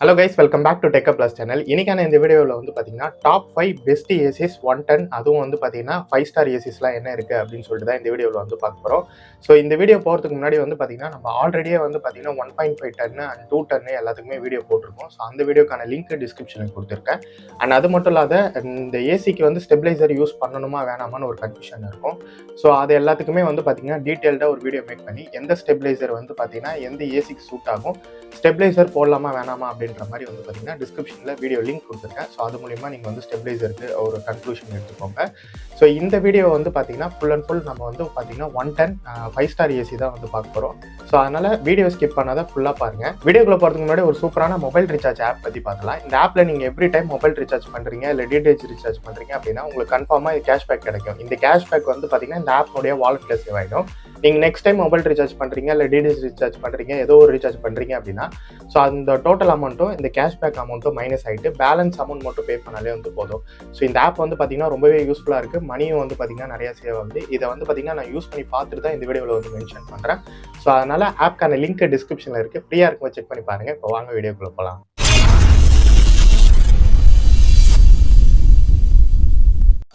Hello guys, welcome back to tech plus channel. இன்னைக்கான இந்த வீடியோவில் வந்து பார்த்தீங்கன்னா டாப் 5 பெஸ்ட் ஏசிஸ் 110, அதுவும் வந்து பார்த்தீங்கன்னா 5 ஸ்டார் ஏசிஸ்லாம் என்ன இருக்குது அப்படின்னு சொல்லிட்டு தான் இந்த வீடியோவில் வந்து பார்க்க போகிறோம். ஸோ இந்த வீடியோ போகிறதுக்கு முன்னாடி வந்து பார்த்தீங்கன்னா நம்ம ஆல்ரெடியே வந்து பார்த்தீங்கன்னா 1.5 டன்னு அண்ட் 2 டன்னு எல்லாத்துக்குமே வீடியோ போட்டிருக்கோம். ஸோ அந்த வீடியோக்கான லிங்க் டிஸ்கிரிப்ஷனில் கொடுத்துருக்கேன். அண்ட் அது மட்டும் இல்லாத இந்த ஏசிக்கு வந்து ஸ்டெபிளைசர் யூஸ் பண்ணணுமா வேணாமான்னு ஒரு கன்ஃபியூஷன் இருக்கும். ஸோ அது எல்லாத்துக்குமே வந்து பார்த்தீங்கன்னா டீட்டெயில்டாக ஒரு வீடியோ மேக் பண்ணி எந்த ஸ்டெபிளைசர் வந்து பார்த்தீங்கன்னா எந்த ஏசிக்கு சூட் ஆகும், ஸ்டெபிளைசர் போடலாமா வேணாமா அப்படின்ற மாதிரி வந்து பார்த்தீங்கன்னா டிஸ்கிரிப்ஷனில் வீடியோ லிங்க் கொடுத்துருக்கேன். ஸோ அது மூலிமா நீங்கள் வந்து ஸ்டெபிளைசருக்கு ஒரு கன்க்ளூஷன் எடுத்துக்கோங்க. ஸோ இந்த வீடியோ வந்து பார்த்தீங்கன்னா ஃபுல் அண்ட் ஃபுல் நம்ம வந்து பார்த்தீங்கன்னா 110 5 ஸ்டார் ஏசி தான் வந்து பார்க்க போகிறோம். ஸோ அதனால் வீடியோ ஸ்கிப் பண்ணாத ஃபுல்லாக பாருங்கள். வீடியோக்குள்ளே போகிறதுக்கு முன்னாடி ஒரு சூப்பரான மொபைல் ரீசார்ஜ் ஆப் பற்றி பார்க்கலாம். இந்த ஆப்பில் நீங்கள் எவ்ரி டைம் மொபைல் ரீசார்ஜ் பண்ணுறீங்க இல்லை டிடிஹெச் ரீசார்ஜ் பண்ணுறீங்க அப்படின்னா உங்களுக்கு கன்ஃபார்மாக இது கேஷ்பேக் கிடைக்கும். இந்த கேஷ்பேக் வந்து பார்த்தீங்கன்னா இந்த ஆப்னுடைய வாலெட்டில் சேவ் ஆகிடும். நீங்கள் நெக்ஸ்ட் டைம் மொபைல் ரீசார்ஜ் பண்ணுறீங்க இல்லை டிடிஹெச் ரீசார்ஜ் பண்ணுறீங்க, ஏதோ ஒரு ரீசார்ஜ் பண்ணுறீங்க அப்படின்னா ஸோ அந்த டோட்டல் அமௌண்ட்டும் இந்த கேஷ்பேக் அமௌண்ட்டும் மைனஸ் ஆகிட்டு பேலன்ஸ் அமௌண்ட் மட்டும் பே பண்ணாலே வந்து போதும். ஸோ இந்த ஆப் வந்து பார்த்தீங்கன்னா ரொம்பவே யூஸ்ஃபுல்லாக இருக்குது. மணியும் வந்து பார்த்தீங்கன்னா நிறையா சேவ் ஆகுது. இதை வந்து பார்த்தீங்கன்னா நான் யூஸ் பண்ணி பார்த்துட்டு தான் இந்த வீடியோவில் வந்து மென்ஷன் பண்ணுறேன். ஸோ அதனால் ஆப்க்கான லிங்க் டிஸ்கிரிப்ஷனில் இருக்குது, ஃப்ரீயாக இருக்கும்போது செக் பண்ணி பாருங்கள். இப்போ வாங்க வீடியோக்குள்ளே போகலாம்.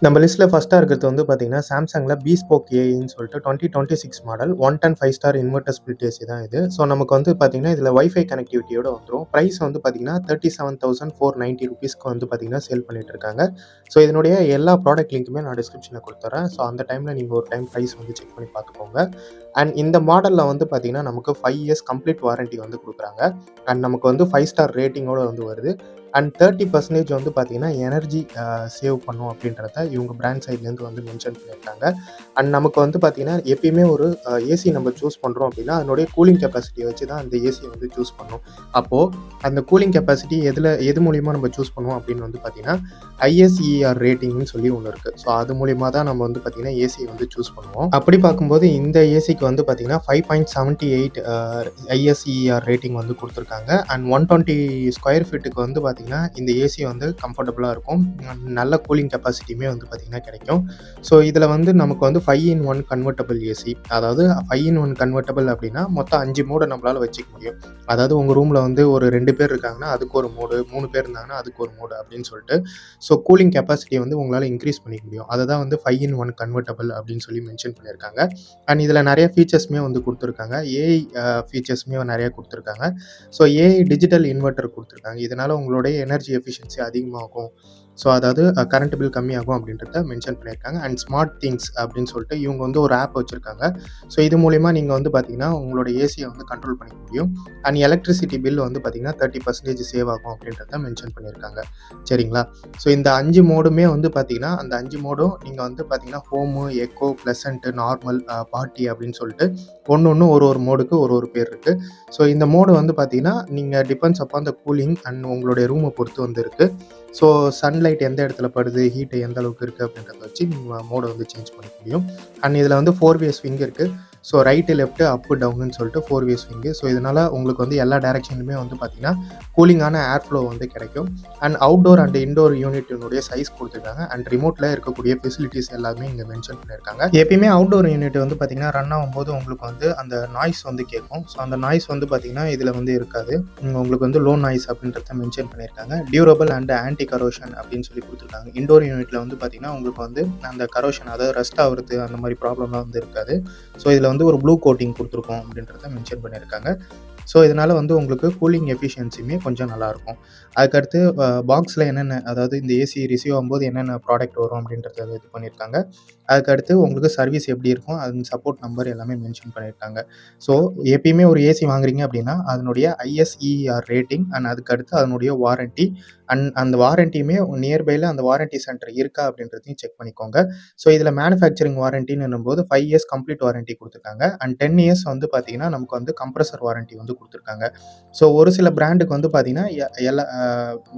நம்ம லிஸ்ட்டில் ஃபஸ்ட்டாக இருக்கிறது வந்து பார்த்தீங்கன்னா சாம்சங்கில் பீஸ்போக் ஏன்னு சொல்லிட்டு 2026 model 110 5 star inverter split AC தான் இது. ஸோ நமக்கு வந்து பார்த்தீங்கன்னா இதில் வைஃபை கனெக்டிவிட்டியோட வந்துடும். ப்ரைஸ் வந்து பார்த்தீங்கன்னா 37,490 ருபீஸ்க்கு வந்து பார்த்தீங்கன்னா சேல் பண்ணிட்டு இருக்காங்க. ஸோ இதனுடைய எல்லா ப்ராடக்ட் லிங்க்குமே நான் டிஸ்கிரிப்ஷனில் கொடுத்துறேன். ஸோ அந்த டைமில் நீங்கள் ஒரு டைம் ப்ரைஸ் வந்து செக் பண்ணி பார்த்துக்கோங்க. அண்ட் இந்த மாடலில் வந்து பார்த்தீங்கன்னா நமக்கு 5 இயர்ஸ் கம்ப்ளீட் வாரண்ட்டி வந்து கொடுக்குறாங்க. அண்ட் நமக்கு வந்து 5 ஸ்டார் ரேட்டிங்கோடு வந்து வருது. அண்ட் 30% வந்து பார்த்தீங்கன்னா எனர்ஜி சேவ் பண்ணும் அப்படின்றத இவங்க பிராண்ட் சைட்லேருந்து வந்து மென்ஷன் பண்ணியிருக்காங்க. அண்ட் நமக்கு வந்து பார்த்தீங்கன்னா எப்பயுமே ஒரு ஏசி நம்ம சூஸ் பண்ணுறோம் அப்படின்னா அதனுடைய கூலிங் கெப்பாசிட்டியை வச்சு தான் அந்த ஏசியை வந்து சூஸ் பண்ணணும். அப்போது அந்த கூலிங் கெப்பாசிட்டி எது மூலிமா நம்ம சூஸ் பண்ணுவோம் அப்படின்னு வந்து பார்த்தீங்கன்னா ISER ரேட்டிங்னு சொல்லி ஒன்று இருக்குது. ஸோ அது மூலிமா தான் நம்ம வந்து பார்த்தீங்கன்னா ஏசியை வந்து சூஸ் பண்ணுவோம். அப்படி பார்க்கும்போது இந்த ஏசிக்கு வந்து பார்த்தீங்கன்னா 5.78 ISER ரேட்டிங் வந்து கொடுத்துருக்காங்க. அண்ட் 120 ஸ்கொயர் ஃபீட்டுக்கு வந்து பார்த்தீங்கன்னா இந்த ஏசி வந்து கம்ஃபர்டபுளாக இருக்கும். நல்ல கூலிங் கெப்பாசிட்டியுமே வந்து பார்த்தீங்கன்னா கிடைக்கும். ஸோ இதில் வந்து நமக்கு வந்து 5-in-1 கன்வெர்ட்டபிள் ஏசி, அதாவது 5-in-1 கன்வெர்ட்டபிள் அப்படின்னா மொத்தம் 5 மோடு நம்மளால் வச்சுக்க முடியும். அதாவது உங்கள் ரூமில் வந்து ஒரு 2 பேர் இருக்காங்கன்னா அதுக்கு ஒரு மோடு, 3 பேர் இருந்தாங்கன்னா அதுக்கு ஒரு மோடு அப்படின்னு சொல்லிட்டு ஸோ கூலிங் கெப்பாசிட்டியை வந்து உங்களால் இன்க்ரீஸ் பண்ணிக்க முடியும். அதை தான் வந்து 5-in-1 கன்வெர்ட்டபிள் அப்படின்னு சொல்லி மென்ஷன் பண்ணியிருக்காங்க. அண்ட் இதில் நிறைய ஃபீச்சர்ஸுமே வந்து கொடுத்துருக்காங்க. ஏஐ ஃபீச்சர்ஸுமே நிறையா கொடுத்துருக்காங்க. ஸோ ஏஐ டிஜிட்டல் இன்வெர்ட்டர் கொடுத்துருக்காங்க. இதனால் உங்களுடைய எனர்ஜி எஃபிஷியன்சி அதிகமாகும். ஸோ அதாவது கரண்ட் பில் கம்மியாகும் அப்படின்றத மென்ஷன் பண்ணியிருக்காங்க. அண்ட் ஸ்மார்ட் திங்ஸ் அப்படின்னு சொல்லிட்டு இவங்க வந்து ஒரு ஆப் வச்சுருக்காங்க. ஸோ இது மூலிமா நீங்கள் வந்து பார்த்தீங்கன்னா உங்களோட ஏசியை வந்து கண்ட்ரோல் பண்ணிக்க முடியும். அண்ட் எலக்ட்ரிசிட்டி பில் வந்து பார்த்தீங்கன்னா 30% சேவ் ஆகும் அப்படின்றத மென்ஷன் பண்ணியிருக்காங்க. சரிங்களா? ஸோ இந்த 5 மோடுமே வந்து பார்த்தீங்கன்னா அந்த 5 மோடும் நீங்கள் வந்து பார்த்தீங்கன்னா ஹோமு, எக்கோ, ப்ளசண்ட்டு, நார்மல், பார்ட்டி அப்படின்னு சொல்லிட்டு ஒன்று ஒரு மோடுக்கு ஒரு பேர் இருக்குது. ஸோ இந்த மோடு வந்து பார்த்தீங்கன்னா நீங்கள் depends upon the cooling and உங்களுடைய ரூமை பொறுத்து வந்து இருக்குது. ஸோ சன்லைட் எந்த இடத்துல படுது, ஹீட்டு எந்த அளவுக்கு இருக்குது அப்படின்றத வச்சு நீங்கள் மோடை வந்து சேஞ்ச் பண்ணிக்க முடியும். அண்ட் இதில் வந்து 4 வே ஸ்விங் இருக்குது. ஸோ ரைட்டு, லெஃப்ட்டு, அப்பு, டவுனுன்னு சொல்லிட்டு 4 வே ஸ்விங்கு. ஸோ இதனால் உங்களுக்கு வந்து எல்லா டேரெக்ஷன்லையுமே வந்து பார்த்தீங்கன்னா கூலிங்கான ஏர் ஃப்ளோ வந்து கிடைக்கும். அண்ட் அவுட்டோர் அண்ட் இன்டோர் யூனிட்டினுடைய சைஸ் கொடுத்துருக்காங்க. அண்ட் ரிமோட்டில் இருக்கக்கூடிய ஃபெசிலிட்டிஸ் எல்லாமே இங்கே மென்ஷன் பண்ணியிருக்காங்க. எப்பயுமே அவுட்டோர் யூனிட் வந்து பார்த்தீங்கன்னா ரன் ஆகும்போது உங்களுக்கு வந்து அந்த நாய்ஸ் வந்து கேட்கும். ஸோ அந்த நாய்ஸ் வந்து பார்த்தீங்கன்னா இதில் வந்து இருக்காது. உங்களுக்கு வந்து லோ நாய்ஸ் அப்படின்றத மென்ஷன் பண்ணியிருக்காங்க. டியூரபிள் அண்ட் ஆன்டி கரோஷன் அப்படின்னு சொல்லி கொடுத்துருக்காங்க. இண்டோர் யூனிட்டில் வந்து பார்த்தீங்கன்னா உங்களுக்கு வந்து அந்த கரோஷன், அதாவது ரஸ்ட் ஆகுறது அந்த மாதிரி ப்ராப்ளம்லாம் வந்து இருக்காது. ஸோ இதில் வந்து ஒரு ப்ளூ கோட்டிங் கொடுத்துருக்கோம் அப்படின்றத மென்ஷன் பண்ணியிருக்காங்க. ஸோ இதனால் வந்து உங்களுக்கு கூலிங் எஃபிஷியன்சியுமே கொஞ்சம் நல்லாயிருக்கும். அதுக்கடுத்து பாக்ஸில் என்னென்ன, அதாவது இந்த ஏசி ரிசீவ் ஆகும்போது என்னென்ன ப்ராடக்ட் வரும் அப்படின்றத இது பண்ணியிருக்காங்க. அதுக்கடுத்து உங்களுக்கு சர்வீஸ் எப்படி இருக்கும், அது சப்போர்ட் நம்பர் எல்லாமே மென்ஷன் பண்ணியிருக்காங்க. ஸோ எப்பயுமே ஒரு ஏசி வாங்குறீங்க அப்படின்னா அதனுடைய ISER ரேட்டிங் அண்ட் அதுக்கடுத்து அதனுடைய வாரண்ட்டி அண்ட் அந்த வாரண்ட்டியுமே நியர்பையில் அந்த வாரண்ட்டி சென்டர் இருக்கா அப்படின்றதையும் செக் பண்ணிக்கோங்க. ஸோ இதில் மேனுஃபேக்சரிங் வாரண்ட்டின்னு போது 5 இயர்ஸ் கம்ப்ளீட் வாரண்ட்டி கொடுத்துருக்காங்க. அண்ட் 10 இயர்ஸ் வந்து பார்த்தீங்கன்னா நமக்கு வந்து கம்ப்ரஸர் வாரண்ட்டி வந்து கொடுத்துருக்காங்க. ஸோ ஒரு சில பிராண்டுக்கு வந்து பார்த்தீங்கன்னா எல்லா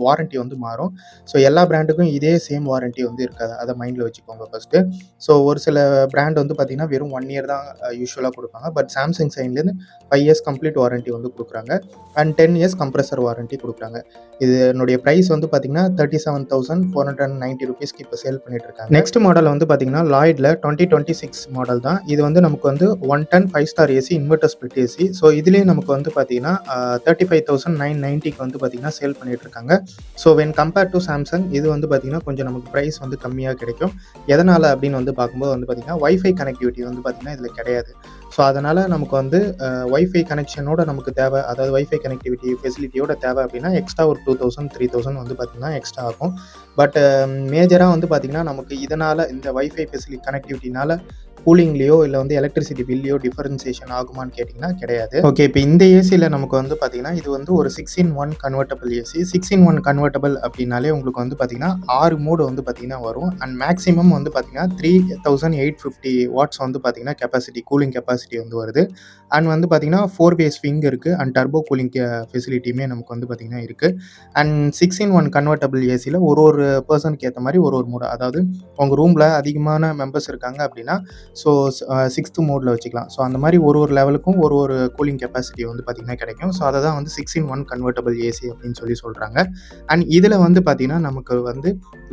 வாரண்ட்டி வந்து மாறும். ஸோ எல்லா பிராண்டுக்கும் இதே சேம் வாரண்ட்டி வந்து இருக்காது. அதை மைண்டில் வச்சுக்கோங்க ஃபஸ்ட்டு. ஸோ ஒரு சில பிராண்ட் வந்து பார்த்தீங்கன்னா வெறும் 1 இயர் தான் யூஸ்வலாக கொடுப்பாங்க. பட் சாம்சங் சைட்லேருந்து 5 இயர்ஸ் கம்ப்ளீட் வாரண்ட்டி வந்து கொடுக்குறாங்க. அண்ட் 10 இயர்ஸ் கம்ப்ரஸர் வாரண்ட்டி கொடுக்குறாங்க. இதனுடைய ப்ரைஸ் ப்ரைஸ் வந்து பார்த்தீங்கன்னா 37,490 ரூபீஸ்க்கு இப்போ சேல் பண்ணிட்டு இருக்காங்க. நெக்ஸ்ட் மாடல் வந்து பார்த்தீங்கன்னா லாய்டில் 2026 மாடல் தான். இது வந்து நமக்கு வந்து 1 ton 5 star AC inverter split AC. So இதுலேயே நமக்கு வந்து பார்த்தீங்கன்னா 35,990க்கு வந்து பார்த்தீங்கன்னா சேல் பண்ணிட்டு இருக்காங்க. So when compared to Samsung இது வந்து பார்த்தீங்கன்னா கொஞ்சம் நமக்கு ப்ரைஸ் வந்து கம்மியாக கிடைக்கும். எதனால் அப்படின்னு வந்து பார்க்கும்போது வந்து பார்த்தீங்கன்னா வைஃபை கனெக்டிவிட்டி வந்து பார்த்தீங்கன்னா இதில் கிடையாது. ஸோ அதனால் நமக்கு வந்து வைஃபை கனெக்ஷனோட நமக்கு தேவை, அதாவது வைஃபை கனெக்டிவிட்டி ஃபெசிலிட்டியோட தேவை அப்படின்னா எக்ஸ்ட்ரா ஒரு 2000 3000 வந்து பார்த்திங்கன்னா எக்ஸ்ட்ரா ஆகும். பட் மேஜராக வந்து பார்த்திங்கன்னா நமக்கு இதனால் இந்த வைஃபை ஃபெசிலிட்டி கனெக்டிவிட்டினால் கூலிங்லேயோ இல்லை வந்து எலக்ட்ரிசிட்டி பில்லையோ டிஃபரன்சியேஷன் ஆகுமான்னு கேட்டிங்கன்னா கிடையாது. ஓகே, இப்போ இந்த ஏசியில் நமக்கு வந்து பார்த்திங்கன்னா இது வந்து ஒரு 6-in-1 convertible AC. 6-in-1 convertible அப்படின்னாலே உங்களுக்கு வந்து பார்த்திங்கன்னா 6 மோடு வந்து பார்த்திங்கன்னா வரும். அண்ட் மேக்ஸிமம் வந்து பார்த்திங்கன்னா 3850 வாட்ஸ் வந்து பார்த்திங்கன்னா கெப்பாசிட்டி, கூலிங் கெப்பாசிட்டி வந்து வருது. அண்ட் வந்து பார்த்திங்கன்னா 4-way ஸ்விங் இருக்குது. அண்ட் டர்போ கூலிங் ஃபெசிலிட்டியுமே நமக்கு வந்து பார்த்திங்கன்னா இருக்குது. அண்ட் 6-in-1 கன்வெர்ட்டபிள் ஏசியில் ஒரு பர்சனுக்கு ஏற்ற மாதிரி ஒரு மோடு, அதாவது உங்கள் ரூமில் அதிகமான மெம்பர்ஸ் இருக்காங்க அப்படின்னா ஸோ 6th மோடில் வச்சுக்கலாம். ஸோ அந்த மாதிரி ஒரு லெவலுக்கும் ஒரு கூலிங் கெப்பாசிட்டி வந்து பார்த்திங்கன்னா கிடைக்கும். ஸோ அதை தான் வந்து 6-in-1 கன்வெர்ட்டபிள் ஏசி அப்படின்னு சொல்கிறாங்க. அண்ட் இதில் வந்து பார்த்திங்கன்னா நமக்கு வந்து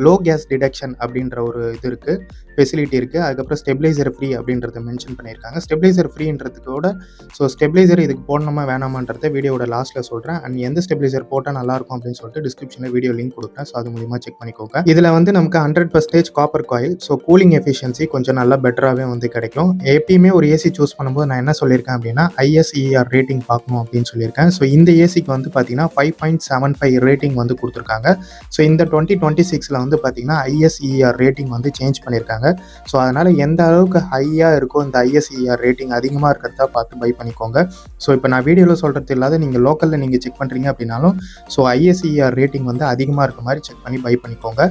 லோ கேஸ் டிடெக்ஷன் அப்படின்ற ஒரு இது இருக்குது, ஃபெசிலிட்டி இருக்குது. அதுக்கப்புறம் ஸ்டெபிளைசர் ஃப்ரீ அப்படின்றத மென்ஷன் பண்ணியிருக்காங்க. ஸ்டெபிளைசர் ஃப்ரீன்றதுக்கோட ஸோ ஸ்டெபிளைசர் இதுக்கு போடணுமா வேணாமான்றத வீடியோட லாஸ்ட்டில் சொல்கிறேன். அண்ட் எந்த ஸ்டெபிளைசர் போட்டால் நல்லாயிருக்கும் அப்படின்னு சொல்லிட்டு டிஸ்கிரிப்ஷனில் வீடியோ லிங்க் கொடுக்குறேன். ஸோ அது மூலிமா செக் பண்ணிக்கோங்க. இதில் வந்து நமக்கு 100% copper coil. So cooling efficiency கொஞ்சம் நல்லா பெட்டராகவே வந்து கிடைக்கும். எப்பயுமே ஒரு ஏசி சூஸ் பண்ணும்போது நான் என்ன சொல்லியிருக்கேன் அப்படின்னா ISER ரேட்டிங் பார்க்கணும் அப்படின்னு சொல்லியிருக்கேன். ஸோ இந்த ஏசிக்கு வந்து பார்த்தீங்கன்னா 5.75 ரேட்டிங் வந்து கொடுத்துருக்காங்க. ஸோ இந்த 2026 வந்து பார்த்தீங்கன்னா ISER ரேட்டிங் வந்து சேஞ்ச் பண்ணியிருக்காங்க. ஸோ அதனால் எந்த அளவுக்கு ஹையாக இருக்கோ இந்த ISER ரேட்டிங் அதிகமாக இருக்கிறதா பார்த்து பை பண்ணிக்கோங்க. ஸோ இப்போ நான் வீடியோவில் சொல்கிறது இல்லாத நீங்கள் லோக்கலில் நீங்கள் செக் பண்ணுறீங்க அப்படின்னாலும் ஸோ ISER ரேட்டிங் வந்து அதிகமாக இருக்க மாதிரி செக் பண்ணி பை பண்ணிக்கோங்க.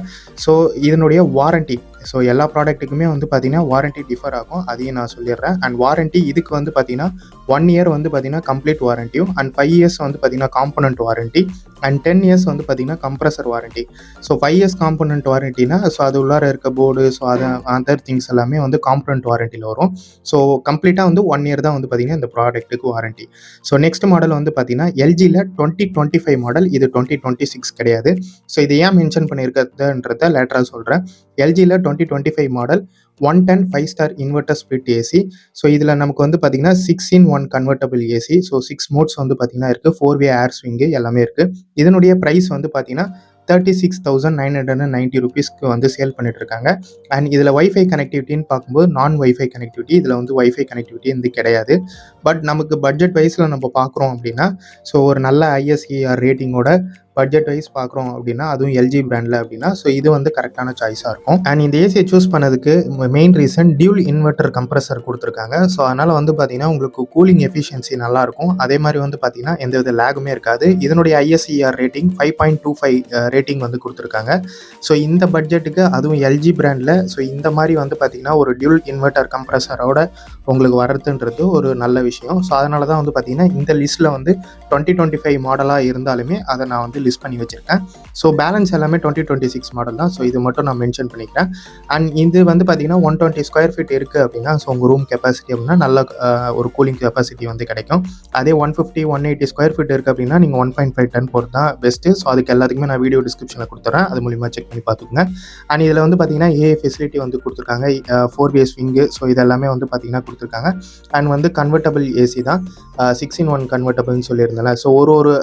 ஸோ இதனுடைய வாரண்ட்டி, ஸோ எல்லா ப்ராடக்ட்டுக்குமே வந்து பார்த்தீங்கன்னா வாரண்ட்டி டிஃபர் ஆகும், அதையும் நான் சொல்லிடுறேன். அண்ட் வாரண்ட்டி இதுக்கு வந்து பார்த்தீங்கன்னா 1 year வந்து பார்த்தீங்கன்னா கம்ப்ளீட் வாரண்ட்டியும், அண்ட் 5 years வந்து பார்த்தீங்கன்னா காம்பனண்ட் வாரண்ட்டி, அண்ட் 10 years வந்து பார்த்தீங்கன்னா compressor warranty. So 5 years component வாரண்ட்டினா ஸோ அது உள்ளார இருக்க போர்டு, ஸோ அதை அதர் திங்ஸ் எல்லாமே வந்து காம்பனண்ட் வாரண்ட்டியில் வரும். ஸோ கம்ப்ளீட்டாக வந்து 1 year தான் வந்து பார்த்தீங்கன்னா இந்த ப்ராடக்ட்டுக்கு வாரண்ட்டி. ஸோ நெக்ஸ்ட் மாடல் வந்து பார்த்தீங்கன்னா LGயில் 2025 மாடல், இது 2026 கிடையாது. ஸோ இது ஏன் மென்ஷன் பண்ணியிருக்கிறதுன்றத லேட்டராக சொல்கிறேன். LGயில் 2025 model 1 ton 5 star inverter split AC. So இதில் நமக்கு வந்து பார்த்தீங்கன்னா 6-in-1 convertible AC. So 6 modes வந்து பார்த்தீங்கன்னா இருக்குது, 4-way ஏர் ஸ்விங்கு எல்லாமே இருக்குது. இதனுடைய ப்ரைஸ் வந்து பார்த்தீங்கன்னா 36,990 ரூபீஸ்க்கு வந்து சேல் பண்ணிட்டு இருக்காங்க. அண்ட் இதில் வைஃபை கனெக்டிவிட்டின்னு பார்க்கும்போது நான் வைஃபை கனெக்டிவிட்டி, இதில் வந்து வைஃபை கனெக்டிவிட்டி வந்து கிடையாது. பட் நமக்கு பட்ஜெட் வைஸில் நம்ம பார்க்குறோம் அப்படின்னா ஸோ ஒரு நல்ல ISER ரேட்டிங்கோட பட்ஜெட் வைஸ் பார்க்குறோம் அப்படின்னா, அதுவும் LG பிராண்டில் அப்படின்னா ஸோ இது வந்து கரெக்டான சாய்ஸாக இருக்கும். அண்ட் இந்த ஏசியை சூஸ் பண்ணதுக்கு main reason dual inverter compressor கொடுத்துருக்காங்க. ஸோ அதனால் வந்து பார்த்தீங்கன்னா உங்களுக்கு கூலிங் எஃபிஷியன்சி நல்லாயிருக்கும். அதே மாதிரி வந்து பார்த்தீங்கன்னா எந்தவித லேகுமே இருக்காது. இதனுடைய ISER ரேட்டிங் 5.25 ரேட்டிங் வந்து கொடுத்துருக்காங்க. ஸோ இந்த பட்ஜெட்டுக்கு அதுவும் LG பிராண்டில் ஸோ இந்த மாதிரி வந்து பார்த்தீங்கன்னா ஒரு டியூல் இன்வெர்டர் கம்ப்ரஸரோட உங்களுக்கு வர்றதுன்றது ஒரு நல்ல விஷயம். ஸோ அதனால தான் வந்து பார்த்தீங்கன்னா இந்த லிஸ்ட்டில் வந்து 2025 மாடலாக இருந்தாலுமே அதை நான் வந்து லிஸ்ட் பண்ணி வச்சிருக்கேன். ஸோ பேலன்ஸ் எல்லாமே 2026 மாடல் தான். ஸோ இது மட்டும் நான் மென்ஷன் பண்ணிக்கிறேன். அண்ட் இது வந்து பார்த்தீங்கன்னா 120 ஸ்கொயர் ஃபீட் இருக்குது அப்படின்னா ஸோ உங்கள் ரூம் கெப்பாசிட்டி அப்படின்னா நல்ல ஒரு கூலிங் கெப்பாசிட்டி வந்து கிடைக்கும். அதே 150 180 ஸ்கொயர் ஃபீட் இருக்குது அப்படின்னா நீங்கள் 1.5 டன் போகிறது தான் பெஸ்ட்டு. ஸோ அதுக்கு எல்லாத்துக்குமே நான் வீடியோ டிஸ்கிரிப்ஷனில் கொடுத்துறேன், அது மூலிமா செக் பண்ணி பார்த்துக்குங்க. அண்ட் இதில் வந்து பார்த்தீங்கன்னா AI ஃபெசிலிட்டி வந்து கொடுத்துருக்காங்க, 4-way ஸ்விங்கு, ஸோ இதெல்லாமே வந்து பார்த்தீங்கன்னா கொடுத்துருக்காங்க. அண்ட் வந்து கன்வெர்ட்டபிள் ஏசி தான், 6-in-1 கன்வெர்ட்டபிள்னு சொல்லியிருந்தேன். ஸோ ஒரு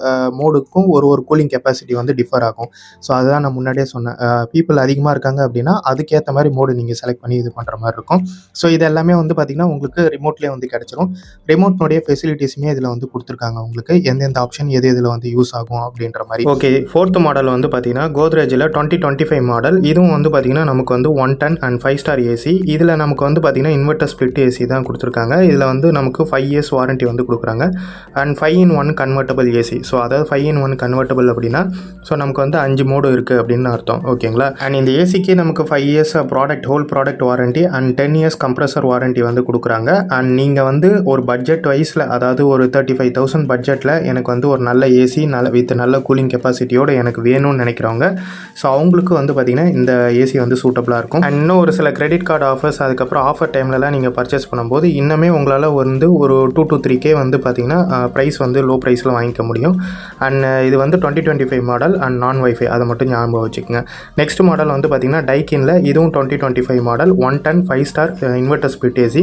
மோடுக்கும் ஒரு கூலிங் கெப்பாசிட்டி வந்து டிஃபர் ஆகும். ஸோ அதுதான் நான் முன்னாடியே சொன்னேன், பீப்புள் அதிகமாக இருக்காங்க அப்படின்னா அதுக்கேற்ற மாதிரி மோடு நீங்கள் செலக்ட் பண்ணி இது பண்ணுற மாதிரி இருக்கும். ஸோ இது எல்லாமே வந்து பார்த்திங்கன்னா உங்களுக்கு ரிமோட்லேயே வந்து கிடச்சிரும். ரிமோட்னுடைய ஃபெசிலிட்டிஸுமே இதில் வந்து கொடுத்துருக்காங்க, உங்களுக்கு எந்தெந்த ஆப்ஷன் எது இதில் வந்து யூஸ் ஆகும் அப்படின்ற மாதிரி. ஓகே, 4th மாடல் வந்து பார்த்திங்கன்னா கோத்ரேஜில் 2025 மாடல். இதுவும் வந்து பார்த்திங்கன்னா நமக்கு வந்து 1 ton and 5 star ஏசி. இதில் நமக்கு வந்து பார்த்திங்கன்னா இன்வெர்டர் ஸ்பிளிட் ஏசி தான் கொடுத்துருக்காங்க. இதில் வந்து நமக்கு 5 years வாரண்ட்டி வந்து கொடுக்குறாங்க. And 5-in-1 convertible AC. So அதாவது 5-in-1 கன்வெர்ட்டபிள் அப்படின்னா ஸோ நமக்கு வந்து 5 மோடு இருக்குது அப்படின்னு அர்த்தம், ஓகேங்களா. அண்ட் இந்த ஏசிக்கு நமக்கு 5 years whole product warranty and 10 years compressor warranty வந்து கொடுக்குறாங்க. அண்ட் நீங்கள் வந்து ஒரு பட்ஜெட் வைஸில், அதாவது ஒரு 35,000 பட்ஜெட்டில் எனக்கு வந்து ஒரு நல்ல ஏசி நல்ல கூலிங் கெப்பாசிட்டியோடு எனக்கு வேணும்னு நினைக்கிறவங்க ஸோ அவங்களுக்கு வந்து பார்த்திங்கன்னா இந்த ஏசி வந்து சூட்டபுளாக இருக்கும். அண்ட் இன்னும் ஒரு சில கிரெடிட் கார்டு ஆஃபர்ஸ், அதுக்கப்புறம் ஆஃபர் டைம்லலாம் நீங்கள் பர்ச்சேஸ் பண்ணும்போது இன்னுமே உங்களால் வந்து ஒரு 2 to 3K வந்து பார்த்திங்கன்னா ப்ரைஸ் வந்து லோ ப்ரைஸில் வாங்கிக்க முடியும். அண்ட் இது வந்து 2025 2025 மாடல் அண்ட் நான் வைஃபை அதை மட்டும் ஞாபகம் வச்சுக்கோங்க. நெக்ஸ்ட் மாடல் வந்து பார்த்திங்கன்னா டைக்கினில் இதுவும் 2025 model 1 ton 5 star inverter split AC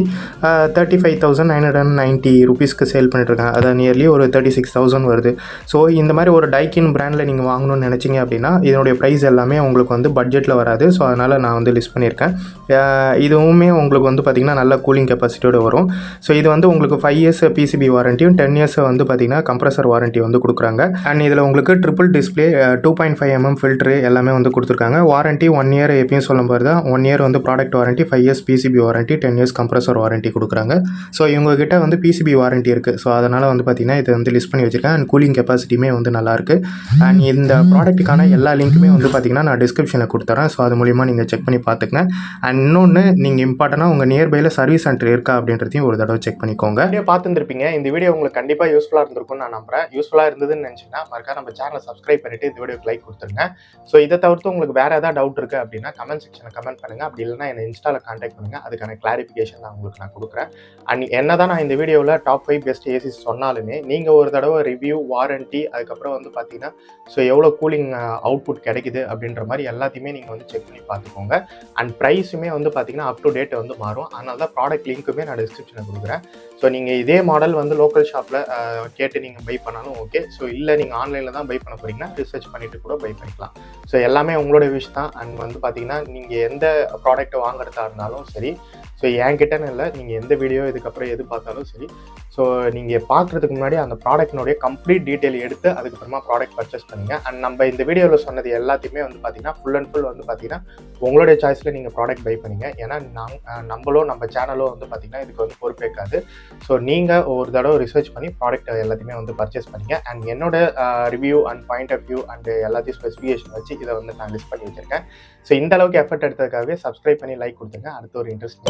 35,990 ருபீஸ்க்கு சேல் பண்ணிட்டுருக்காங்க. அதாவது நியர்லி ஒரு 36,000 வருது. ஸோ இந்த மாதிரி ஒரு டைக்கின் பிராண்டில் நீங்கள் வாங்கணும்னு நினச்சிங்க அப்படின்னா இதனுடைய ப்ரைஸ் எல்லாமே உங்களுக்கு வந்து பட்ஜெட்டில் வராது. ஸோ அதனால் நான் வந்து லிஸ்ட் பண்ணியிருக்கேன். இதுவுமே உங்களுக்கு வந்து பார்த்திங்கன்னா நல்ல கூலிங் கெப்பாசிட்டியோடு வரும். ஸோ இது வந்து உங்களுக்கு 5 இயர்ஸ் பிசிபி வாரண்டியும் 10 இயர்ஸ் வந்து பார்த்திங்கன்னா கம்ப்ரஸர் வாரண்ட்டி வந்து கொடுக்குறாங்க. அண்ட் இதில் உங்களுக்கு ட்ரிபிள் டிஸ்பிளே 2.5 mm ஃபில்ட்ரு எல்லாமே வந்து கொடுத்துருக்காங்க. வாரண்ட்டி 1 இயர் எப்பயும் சொல்லும் போது தான் 1 இயர் வந்து product warranty, 5 years PCB warranty, 10 years compressor warranty கொடுக்குறாங்க. ஸோ இவங்ககிட்ட வந்து பிசிபி வாரண்ட்டி இருக்குது. ஸோ அதனால் வந்து பார்த்திங்கன்னா இதை வந்து லிஸ்ட் பண்ணி வச்சுருக்கேன். அண்ட் கூலிங் கெப்பாசிட்டியுமே வந்து நல்லாயிருக்கு. அண்ட் இந்த ப்ராடக்ட்டுக்கான எல்லா லிங்க்குமே வந்து பார்த்திங்கன்னா நான் டிஸ்கிரிப்ஷனில் கொடுத்துறேன். ஸோ அது மூலிமா நீங்கள் செக் பண்ணி பார்த்துக்கங்க. அண்ட் இன்னொன்று நீங்கள் இம்பார்ட்டனாக உங்கள் நியர்பையில் சர்வீஸ் சென்டர் இருக்கா அப்படின்றதையும் ஒரு தடவை செக் பண்ணிக்கோங்க. பார்த்துருப்பீங்க. இந்த வீடியோ உங்களுக்கு கண்டிப்பாக யூஸ்ஃபுல்லாக இருந்திருக்கும்னு நான் நம்புறேன். யூஸ்ஃபுல்லாக இருந்ததுன்னு நினச்சிங்கன்னா மறக்காம நம்ம சேனலை சப்ஸ்கிரைப் பண்ணிட்டு இந்த வீடியோக்கு லைக் கொடுத்துருங்க. ஸோ இதை தவிர்த்து உங்களுக்கு வேறு ஏதாவது டவுட் இருக்குது அப்படின்னா கமெண்ட் செக்ஷனில் கமெண்ட் பண்ணுங்கள். அப்படி இல்லைனா என்னை இன்ஸ்டாவில் கான்டாக்ட் பண்ணுங்கள். அதுக்கான கிளாரிஃபிகேஷன் நான் உங்களுக்கு கொடுக்குறேன். அண்ட் என்ன தான் நான் இந்த வீடியோவில் டாப் 5 பெஸ்ட் ஏசிஸ் சொன்னாலுமே நீங்கள் ஒரு தடவை ரிவ்யூ, வாரண்ட்டி, அதுக்கப்புறம் வந்து பார்த்தீங்கன்னா ஸோ எவ்வளோ கூலிங் அவுட்புட் கிடைக்குது அப்படின்ற மாதிரி எல்லாத்தையுமே நீங்கள் வந்து செக் பண்ணி பார்த்துக்கோங்க. அண்ட் ப்ரைஸுமே வந்து பார்த்தீங்கன்னா அப் டு டேட் வந்து மாறும். அதனால தான் ப்ராடக்ட் லிங்க்குமே நான் டிஸ்கிரிப்ஷனில் கொடுக்குறேன். ஸோ நீங்கள் இதே மாடல் வந்து லோக்கல் ஷாப்பில் கேட்டு நீங்கள் பை பண்ணாலும் ஓகே. ஸோ இல்லை நீங்கள் ஆன்லைனில் தான் பை பண்ண போகிறீங்கன்னா ரிசர்ச் பண்ணிவிட்டு கூட பை பண்ணிக்கலாம். ஸோ எல்லாமே உங்களோட விஷ் தான். அண்ட் வந்து பார்த்தீங்கன்னா நீங்கள் எந்த ப்ராடக்ட்டை வாங்குறதா இருந்தாலும் சரி, ஸோ என்கிட்டன்னு இல்லை, நீங்கள் எந்த வீடியோ இதுக்கப்புறம் எது பார்த்தாலும் சரி, ஸோ நீங்கள் பார்க்குறதுக்கு முன்னாடி அந்த ப்ராடக்ட்னுடைய கம்ப்ளீட் டீட்டெயில் எடுத்து அதுக்கப்புறமா ப்ராடக்ட் பர்ச்சேஸ் பண்ணுங்க. அண்ட் நம்ம இந்த வீடியோவில் சொன்னது எல்லாத்தையுமே வந்து பார்த்தீங்கன்னா ஃபுல் அண்ட் ஃபுல் வந்து பார்த்தீங்கன்னா உங்களுடைய சாய்ஸில் நீங்கள் ப்ராடக்ட் பை பண்ணிங்க. ஏன்னா நம்மளோ நம்ம சேனலோ வந்து பார்த்தீங்கன்னா இதுக்கு வந்து பொறுப்பேற்காது. ஸோ நீங்கள் ஒரு தடவை ரிசர்ச் பண்ணி ப்ராடக்ட் எல்லாத்தையுமே வந்து பர்ச்சேஸ் பண்ணிங்க. அண்ட் என்னோட review and point of view and எல்லாத்தையும் ஸ்பெசிஃபிகேஷன் வச்சு இதை வந்து நான் லிஸ்ட் பண்ணி வச்சுருக்கேன். ஸோ இந்த அளவுக்கு எஃபர்ட் எடுத்ததுக்காகவே சப்ஸ்கிரைப் பண்ணி லைக் கொடுத்துங்க. அடுத்த ஒரு இன்ட்ரெஸ்ட்